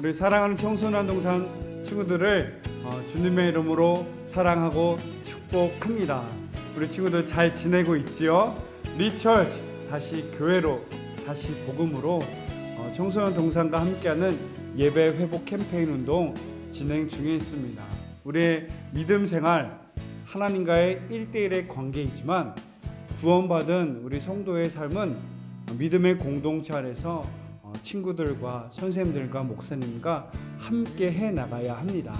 우리 사랑하는 청소년 동산 친구들을 주님의 이름으로 사랑하고 축복합니다. 우리 친구들 잘 지내고 있지요? 리처치 다시 교회로 다시 복음으로 청소년 동산과 함께하는 예배 회복 캠페인 운동 진행 중에 있습니다. 우리의 믿음 생활 하나님과의 1대1의 관계이지만 구원받은 우리 성도의 삶은 믿음의 공동체 안에서 친구들과 선생님들과 목사님과 함께 해 나가야 합니다.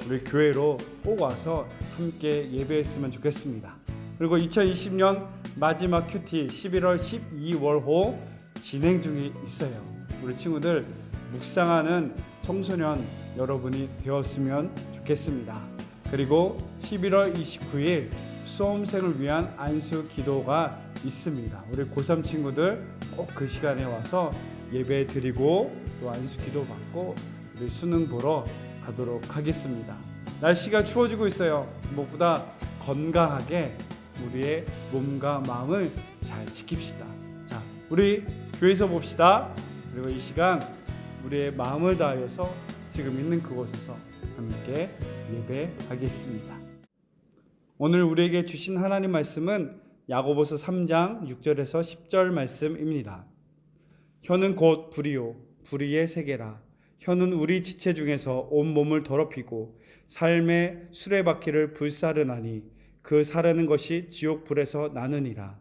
우리 교회로 꼭 와서 함께 예배했으면 좋겠습니다. 그리고 2020년 마지막 큐티 11월 12월호 진행 중에 있어요. 우리 친구들 묵상하는 청소년 여러분이 되었으면 좋겠습니다. 그리고 11월 29일 수험생을 위한 안수 기도가 있습니다. 우리 고3 친구들 꼭 그 시간에 와서 예배 드리고 또 안수 기도 받고 우리 수능 보러 가도록 하겠습니다. 날씨가 추워지고 있어요. 무엇보다 건강하게 우리의 몸과 마음을 잘 지킵시다. 자, 우리 교회에서 봅시다. 그리고 이 시간 우리의 마음을 다하여서 지금 있는 그곳에서 함께 예배하겠습니다. 오늘 우리에게 주신 하나님 말씀은 야고보서 3장 6절에서 10절 말씀입니다. 혀는 곧 불이요 불의의 세계라. 혀는 우리 지체 중에서 온 몸을 더럽히고 삶의 수레바퀴를 불사르나니 그 사르는 것이 지옥 불에서 나느니라.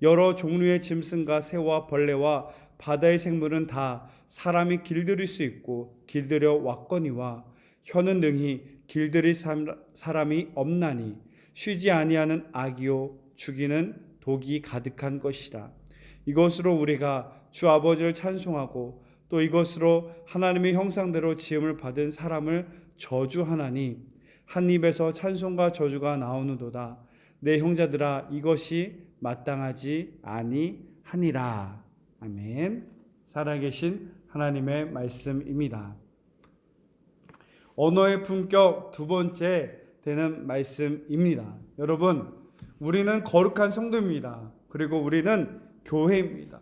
여러 종류의 짐승과 새와 벌레와 바다의 생물은 다 사람이 길들일 수 있고 길들여 왔거니와 혀는 능히 길들일 사람이 없나니 쉬지 아니하는 악이요 죽이는 독이 가득한 것이라. 이것으로 우리가 주 아버지를 찬송하고 또 이것으로 하나님의 형상대로 지음을 받은 사람을 저주하나니 한 입에서 찬송과 저주가 나오는도다. 내 형제들아 이것이 마땅하지 아니하니라. 아멘. 살아계신 하나님의 말씀입니다. 언어의 품격 두 번째 되는 말씀입니다. 여러분, 우리는 거룩한 성도입니다. 그리고 우리는 교회입니다.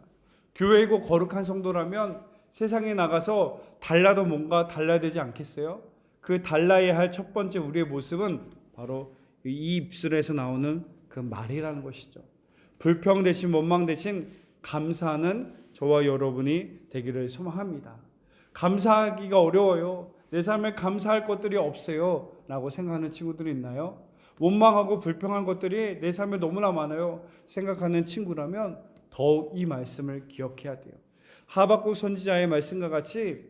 교회이고 거룩한 성도라면 세상에 나가서 달라도 뭔가 달라야 되지 않겠어요? 그 달라야 할 첫 번째 우리의 모습은 바로 이 입술에서 나오는 그 말이라는 것이죠. 불평 대신 원망 대신 감사하는 저와 여러분이 되기를 소망합니다. 감사하기가 어려워요. 내 삶에 감사할 것들이 없어요 라고 생각하는 친구들이 있나요? 원망하고 불평한 것들이 내 삶에 너무나 많아요 생각하는 친구라면 더욱 이 말씀을 기억해야 돼요. 하박국 선지자의 말씀과 같이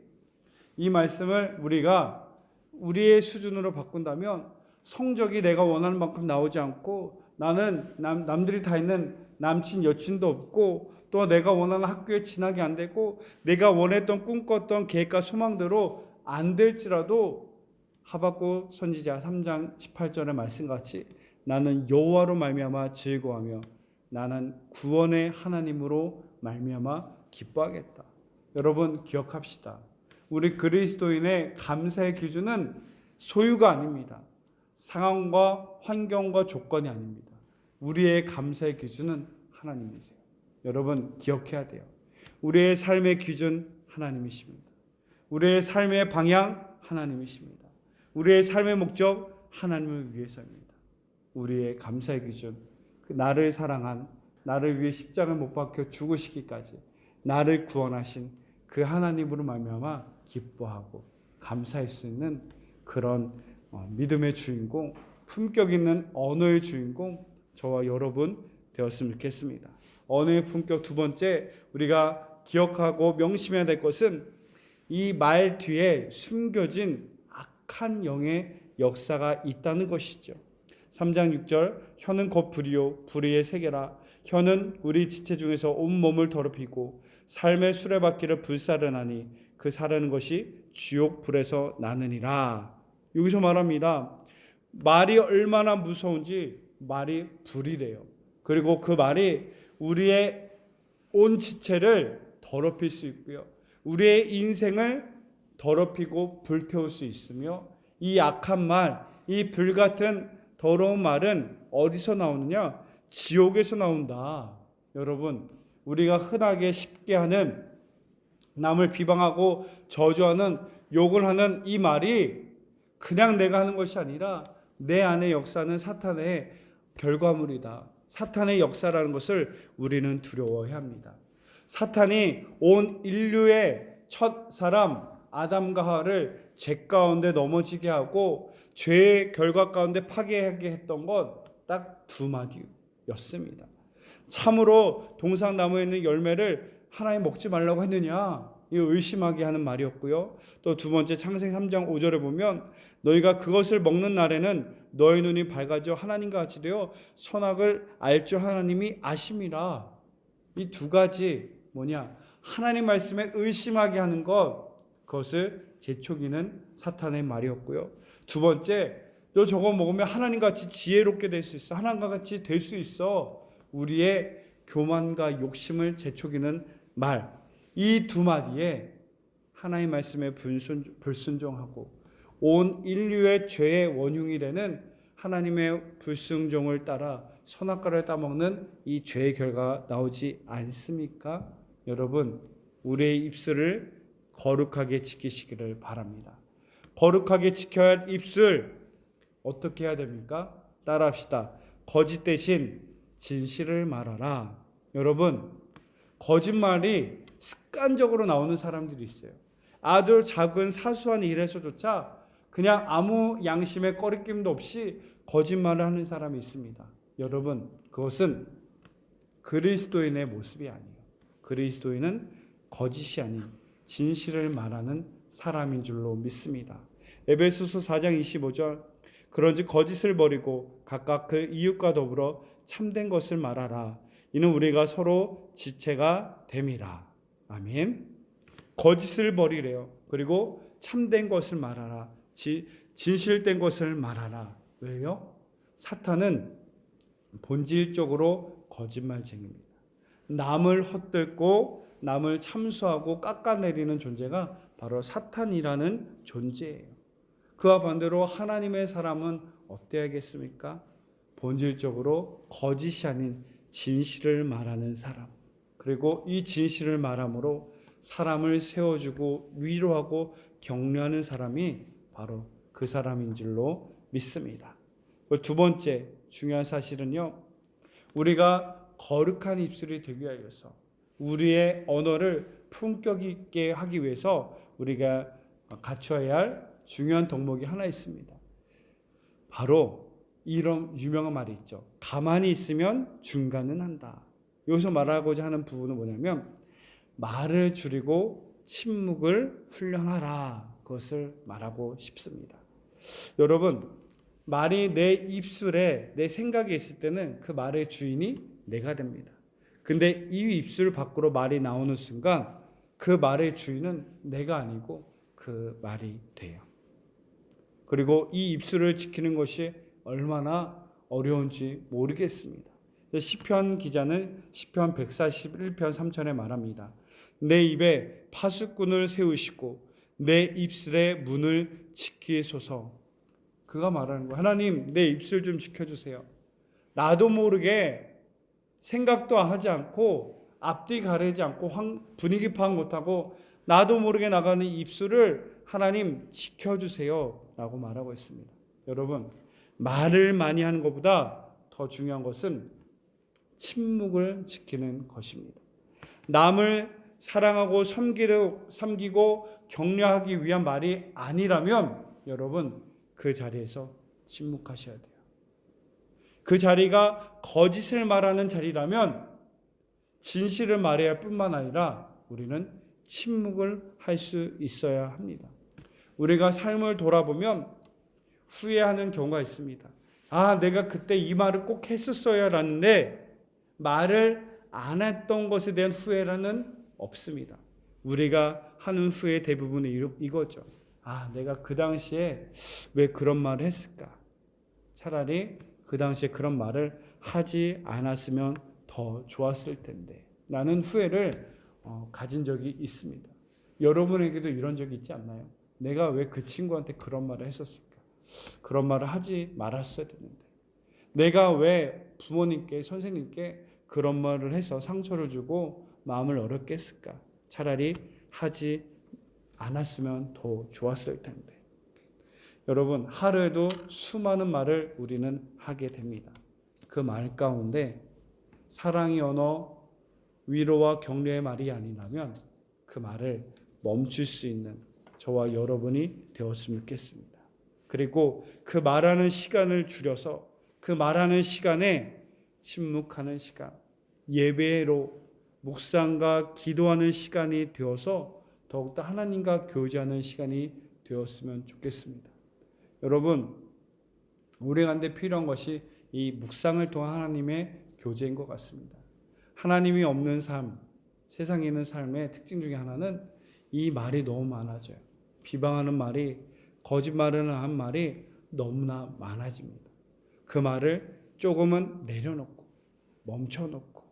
이 말씀을 우리가 우리의 수준으로 바꾼다면 성적이 내가 원하는 만큼 나오지 않고 나는 남들이 다 있는 남친 여친도 없고 또 내가 원하는 학교에 진학이 안 되고 내가 원했던 꿈꿨던 계획과 소망대로 안 될지라도 하박국 선지자 3장 18절의 말씀같이 나는 여호와로 말미암아 즐거워하며 나는 구원의 하나님으로 말미암아 기뻐하겠다. 여러분 기억합시다. 우리 그리스도인의 감사의 기준은 소유가 아닙니다. 상황과 환경과 조건이 아닙니다. 우리의 감사의 기준은 하나님이세요. 여러분 기억해야 돼요. 우리의 삶의 기준 하나님이십니다. 우리의 삶의 방향 하나님이십니다. 우리의 삶의 목적 하나님을 위해서입니다. 우리의 감사의 기준 나를 사랑한 나를 위해 십자가를 못 박혀 죽으시기까지 나를 구원하신 그 하나님으로 말미암아 기뻐하고 감사할 수 있는 그런 믿음의 주인공, 품격 있는 언어의 주인공 저와 여러분 되었으면 좋겠습니다. 언어의 품격 두 번째 우리가 기억하고 명심해야 될 것은 이 말 뒤에 숨겨진 악한 영의 역사가 있다는 것이죠. 3장 6절 혀는 곧 불이요 불의의 세계라. 혀는 우리 지체 중에서 온 몸을 더럽히고 삶의 수레바퀴를 불사르나니 그 사르는 것이 지옥 불에서 나느니라. 여기서 말합니다. 말이 얼마나 무서운지 말이 불이래요. 그리고 그 말이 우리의 온 지체를 더럽힐 수 있고요. 우리의 인생을 더럽히고 불태울 수 있으며 이 악한 말, 이 불같은 더러운 말은 어디서 나오느냐? 지옥에서 나온다. 여러분, 우리가 흔하게 쉽게 하는 남을 비방하고 저주하는 욕을 하는 이 말이 그냥 내가 하는 것이 아니라 내 안에 역사는 사탄의 결과물이다. 사탄의 역사라는 것을 우리는 두려워해야 합니다. 사탄이 온 인류의 첫 사람 아담과 하와를 죄 가운데 넘어지게 하고 죄의 결과 가운데 파괴하게 했던 것 딱 두 마디였습니다. 참으로 동상나무에 있는 열매를 하나님 먹지 말라고 했느냐? 이 의심하게 하는 말이었고요. 또 두 번째 창세기 3장 5절에 보면 너희가 그것을 먹는 날에는 너희 눈이 밝아져 하나님과 같이 되어 선악을 알 줄 하나님이 아심이라. 이 두 가지 뭐냐? 하나님 말씀에 의심하게 하는 것, 그것을 재촉이는 사탄의 말이었고요. 두 번째, 너 저거 먹으면 하나님과 같이 지혜롭게 될 수 있어. 하나님과 같이 될 수 있어. 우리의 교만과 욕심을 재촉이는 말. 이 두 마디에 하나님 말씀에 불순종하고 온 인류의 죄의 원흉이 되는 하나님의 불순종을 따라 선악과를 따먹는 이 죄의 결과가 나오지 않습니까? 여러분, 우리의 입술을 거룩하게 지키시기를 바랍니다. 거룩하게 지켜야 할 입술 어떻게 해야 됩니까? 따라합시다. 거짓 대신 진실을 말하라. 여러분, 거짓말이 습관적으로 나오는 사람들이 있어요. 아주 작은 사소한 일에서조차 그냥 아무 양심의 꺼리낌도 없이 거짓말을 하는 사람이 있습니다. 여러분, 그것은 그리스도인의 모습이 아니에요. 그리스도인은 거짓이 아닌 진실을 말하는 사람인 줄로 믿습니다. 에베소서 4장 25절 그런즉 거짓을 버리고 각각 그 이웃과 더불어 참된 것을 말하라. 이는 우리가 서로 지체가 됨이라. 아멘. 거짓을 버리래요. 그리고 참된 것을 말하라. 진실된 것을 말하라. 왜요? 사탄은 본질적으로 거짓말쟁이입니다. 남을 헛들고 남을 참수하고 깎아내리는 존재가 바로 사탄이라는 존재예요. 그와 반대로 하나님의 사람은 어때야겠습니까? 본질적으로 거짓이 아닌 진실을 말하는 사람. 그리고 이 진실을 말함으로 사람을 세워주고 위로하고 격려하는 사람이 바로 그 사람인 줄로 믿습니다. 두 번째 중요한 사실은요. 우리가 거룩한 입술이 되기 위해서 우리의 언어를 품격 있게 하기 위해서 우리가 갖춰야 할 중요한 덕목이 하나 있습니다. 바로 이런 유명한 말이 있죠. 가만히 있으면 중간은 한다. 여기서 말하고자 하는 부분은 뭐냐면 말을 줄이고 침묵을 훈련하라. 그것을 말하고 싶습니다. 여러분, 말이 내 입술에 내 생각이 있을 때는 그 말의 주인이 내가 됩니다. 근데 이 입술 밖으로 말이 나오는 순간 그 말의 주인은 내가 아니고 그 말이 돼요. 그리고 이 입술을 지키는 것이 얼마나 어려운지 모르겠습니다. 시편 기자는 시편 141편 3절에 말합니다. 내 입에 파수꾼을 세우시고 내 입술의 문을 지키소서. 그가 말하는 거예요. 하나님, 내 입술 좀 지켜주세요. 나도 모르게 생각도 하지 않고 앞뒤 가리지 않고 분위기 파악 못하고 나도 모르게 나가는 입술을 하나님 지켜주세요 라고 말하고 있습니다. 여러분, 말을 많이 하는 것보다 더 중요한 것은 침묵을 지키는 것입니다. 남을 사랑하고 섬기고 격려하기 위한 말이 아니라면 여러분 그 자리에서 침묵하셔야 돼요. 그 자리가 거짓을 말하는 자리라면 진실을 말해야 할 뿐만 아니라 우리는 침묵을 할 수 있어야 합니다. 우리가 삶을 돌아보면 후회하는 경우가 있습니다. 아, 내가 그때 이 말을 꼭 했었어야 라는데 말을 안 했던 것에 대한 후회라는 없습니다. 우리가 하는 후회 대부분은 이거죠. 아, 내가 그 당시에 왜 그런 말을 했을까? 차라리 그 당시에 그런 말을 하지 않았으면 더 좋았을 텐데 라는 후회를 가진 적이 있습니다. 여러분에게도 이런 적이 있지 않나요? 내가 왜 그 친구한테 그런 말을 했었을까? 그런 말을 하지 말았어야 됐는데 내가 왜 부모님께 선생님께 그런 말을 해서 상처를 주고 마음을 어렵게 했을까? 차라리 하지 않았으면 더 좋았을 텐데. 여러분, 하루에도 수많은 말을 우리는 하게 됩니다. 그 말 가운데 사랑의 언어, 위로와 격려의 말이 아니라면 그 말을 멈출 수 있는 저와 여러분이 되었으면 좋겠습니다. 그리고 그 말하는 시간을 줄여서 그 말하는 시간에 침묵하는 시간, 예배로 묵상과 기도하는 시간이 되어서 더욱더 하나님과 교제하는 시간이 되었으면 좋겠습니다. 여러분, 우리 가운데 필요한 것이 이 묵상을 통한 하나님의 교제인 것 같습니다. 하나님이 없는 삶, 세상에 있는 삶의 특징 중에 하나는 이 말이 너무 많아져요. 비방하는 말이, 거짓말을 한 말이 너무나 많아집니다. 그 말을 조금은 내려놓고 멈춰놓고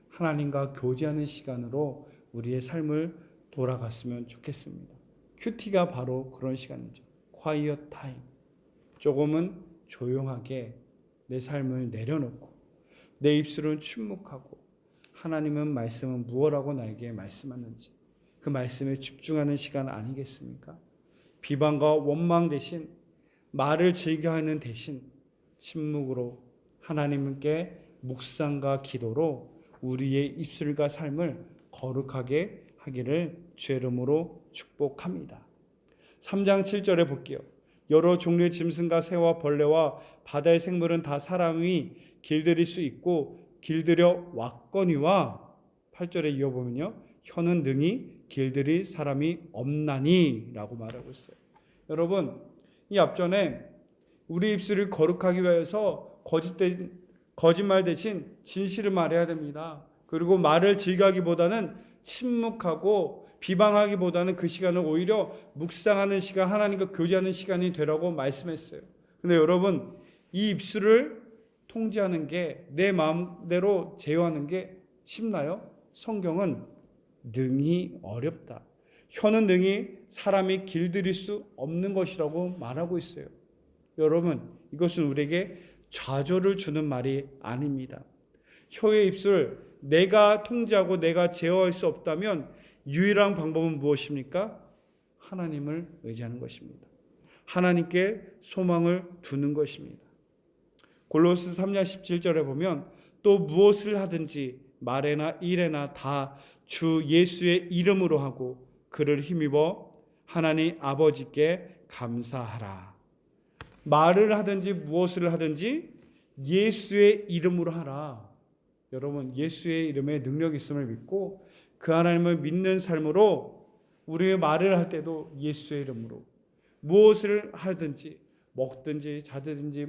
하나님과 교제하는 시간으로 우리의 삶을 돌아갔으면 좋겠습니다. 큐티가 바로 그런 시간이죠. quiet time. 조금은 조용하게 내 삶을 내려놓고 내 입술은 침묵하고 하나님은 말씀은 무엇라고 나에게 말씀하는지 그 말씀에 집중하는 시간 아니겠습니까? 비방과 원망 대신 말을 즐겨하는 대신 침묵으로 하나님께 묵상과 기도로 우리의 입술과 삶을 거룩하게 하기를 주의 이름으로 축복합니다. 3장 7절에 볼게요. 여러 종류의 짐승과 새와 벌레와 바다의 생물은 다 사람이 길들일 수 있고 길들여 왔거니와 8절에 이어보면요. 혀는 능히 길들일 사람이 없나니 라고 말하고 있어요. 여러분, 이 앞전에 우리 입술을 거룩하기 위해서 거짓말 대신 진실을 말해야 됩니다. 그리고 말을 즐겨하기보다는 침묵하고 비방하기보다는 그 시간을 오히려 묵상하는 시간, 하나님과 교제하는 시간이 되라고 말씀했어요. 근데 여러분, 이 입술을 통제하는 게 내 마음대로 제어하는 게 쉽나요? 성경은 능히 어렵다. 혀는 능히 사람이 길들일 수 없는 것이라고 말하고 있어요. 여러분, 이것은 우리에게 좌절을 주는 말이 아닙니다. 혀의 입술, 내가 통제하고 내가 제어할 수 없다면 유일한 방법은 무엇입니까? 하나님을 의지하는 것입니다. 하나님께 소망을 두는 것입니다. 골로새 3장 17절에 보면 또 무엇을 하든지 말에나 일에나 다 주 예수의 이름으로 하고 그를 힘입어 하나님 아버지께 감사하라. 말을 하든지 무엇을 하든지 예수의 이름으로 하라. 여러분, 예수의 이름에 능력이 있음을 믿고 그 하나님을 믿는 삶으로 우리의 말을 할 때도 예수의 이름으로 무엇을 하든지 먹든지 자든지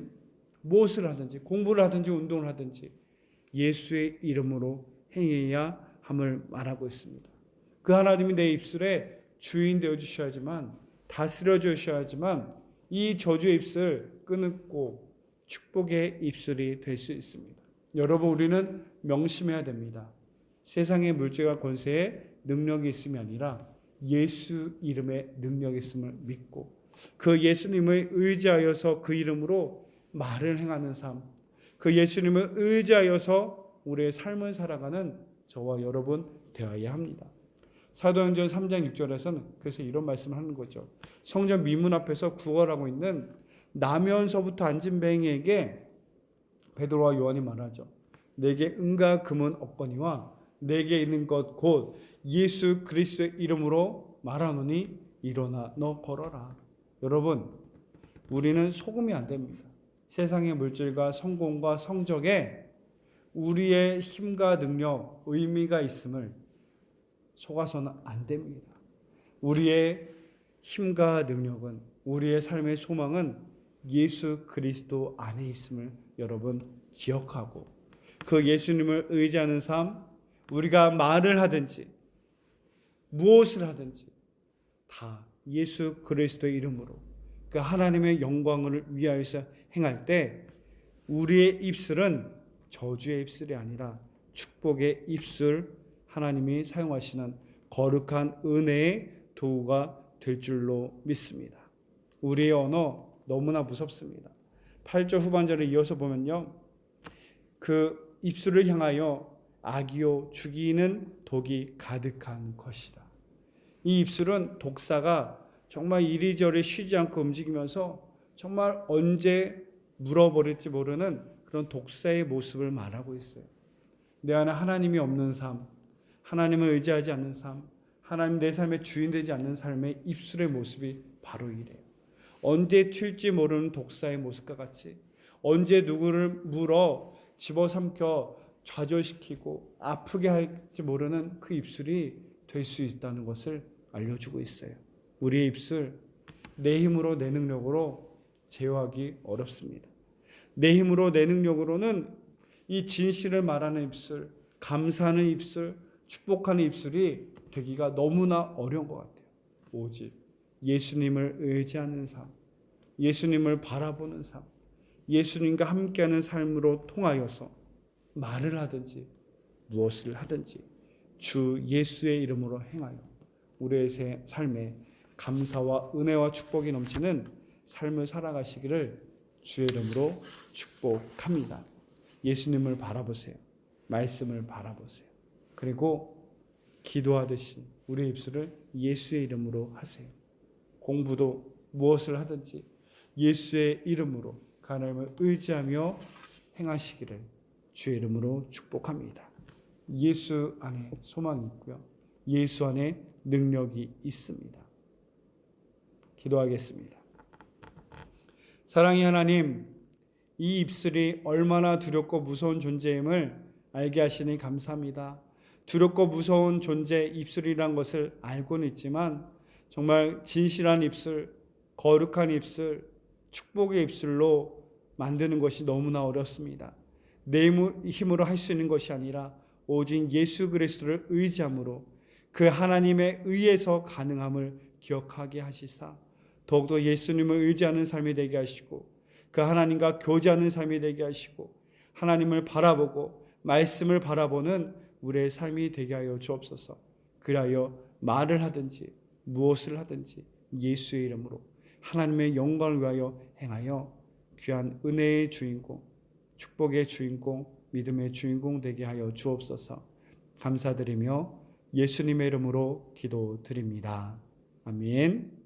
무엇을 하든지 공부를 하든지 운동을 하든지 예수의 이름으로 행해야 함을 말하고 있습니다. 그 하나님이 내 입술에 주인 되어 주셔야지만 다스려 주셔야지만 이 저주의 입술 끊고 축복의 입술이 될 수 있습니다. 여러분, 우리는 명심해야 됩니다. 세상의 물질과 권세에 능력이 있음이 아니라 예수 이름에 능력이 있음을 믿고 그 예수님을 의지하여서 그 이름으로 말을 행하는 삶, 그 예수님을 의지하여서 우리의 삶을 살아가는 저와 여러분 되어야 합니다. 사도행전 3장 6절에서는 그래서 이런 말씀을 하는 거죠. 성전 미문 앞에서 구걸하고 있는 나면서부터 앉은 뱅이에게 베드로와 요한이 말하죠. 내게 은과 금은 없거니와 내게 있는 것 곧 예수 그리스도의 이름으로 말하노니 일어나 너 걸어라. 여러분, 우리는 속으면 안 됩니다. 세상의 물질과 성공과 성적에 우리의 힘과 능력, 의미가 있음을 속아서는 안 됩니다. 우리의 힘과 능력은, 우리의 삶의 소망은 예수 그리스도 안에 있음을 여러분 기억하고 그 예수님을 의지하는 삶, 우리가 말을 하든지 무엇을 하든지 다 예수 그리스도의 이름으로 그 하나님의 영광을 위하여서 행할 때 우리의 입술은 저주의 입술이 아니라 축복의 입술, 하나님이 사용하시는 거룩한 은혜의 도구가 될 줄로 믿습니다. 우리의 언어 너무나 무섭습니다. 8절 후반절에 이어서 보면요. 그 입술을 향하여 악이요 죽이는 독이 가득한 것이다. 이 입술은 독사가 정말 이리저리 쉬지 않고 움직이면서 정말 언제 물어버릴지 모르는 그런 독사의 모습을 말하고 있어요. 내 안에 하나님이 없는 삶, 하나님을 의지하지 않는 삶, 하나님 내 삶의 주인 되지 않는 삶의 입술의 모습이 바로 이래요. 언제 튈지 모르는 독사의 모습과 같이 언제 누구를 물어 집어삼켜 좌절시키고 아프게 할지 모르는 그 입술이 될 수 있다는 것을 알려주고 있어요. 우리의 입술, 내 힘으로 내 능력으로 제어하기 어렵습니다. 내 힘으로 내 능력으로는 이 진실을 말하는 입술, 감사하는 입술, 축복하는 입술이 되기가 너무나 어려운 것 같아요. 오직 예수님을 의지하는 삶, 예수님을 바라보는 삶, 예수님과 함께하는 삶으로 통하여서 말을 하든지 무엇을 하든지 주 예수의 이름으로 행하여 우리의 삶에 감사와 은혜와 축복이 넘치는 삶을 살아가시기를 주의 이름으로 축복합니다. 예수님을 바라보세요. 말씀을 바라보세요. 그리고 기도하듯이 우리의 입술을 예수의 이름으로 하세요. 공부도 무엇을 하든지 예수의 이름으로 하나님을 의지하며 행하시기를 주의 이름으로 축복합니다. 예수 안에 소망이 있고요. 예수 안에 능력이 있습니다. 기도하겠습니다. 사랑의 하나님, 이 입술이 얼마나 두렵고 무서운 존재임을 알게 하시니 감사합니다. 두렵고 무서운 존재 입술이란 것을 알고는 있지만 정말 진실한 입술, 거룩한 입술, 축복의 입술로 만드는 것이 너무나 어렵습니다. 내 힘으로 할 수 있는 것이 아니라 오직 예수 그리스도를 의지함으로 그 하나님의 의에서 가능함을 기억하게 하시사 더욱더 예수님을 의지하는 삶이 되게 하시고 그 하나님과 교제하는 삶이 되게 하시고 하나님을 바라보고 말씀을 바라보는 우리의 삶이 되게 하여 주옵소서. 그리하여 말을 하든지 무엇을 하든지 예수의 이름으로 하나님의 영광을 위하여 행하여 귀한 은혜의 주인공, 축복의 주인공, 믿음의 주인공 되게 하여 주옵소서. 감사드리며 예수님의 이름으로 기도드립니다. 아멘.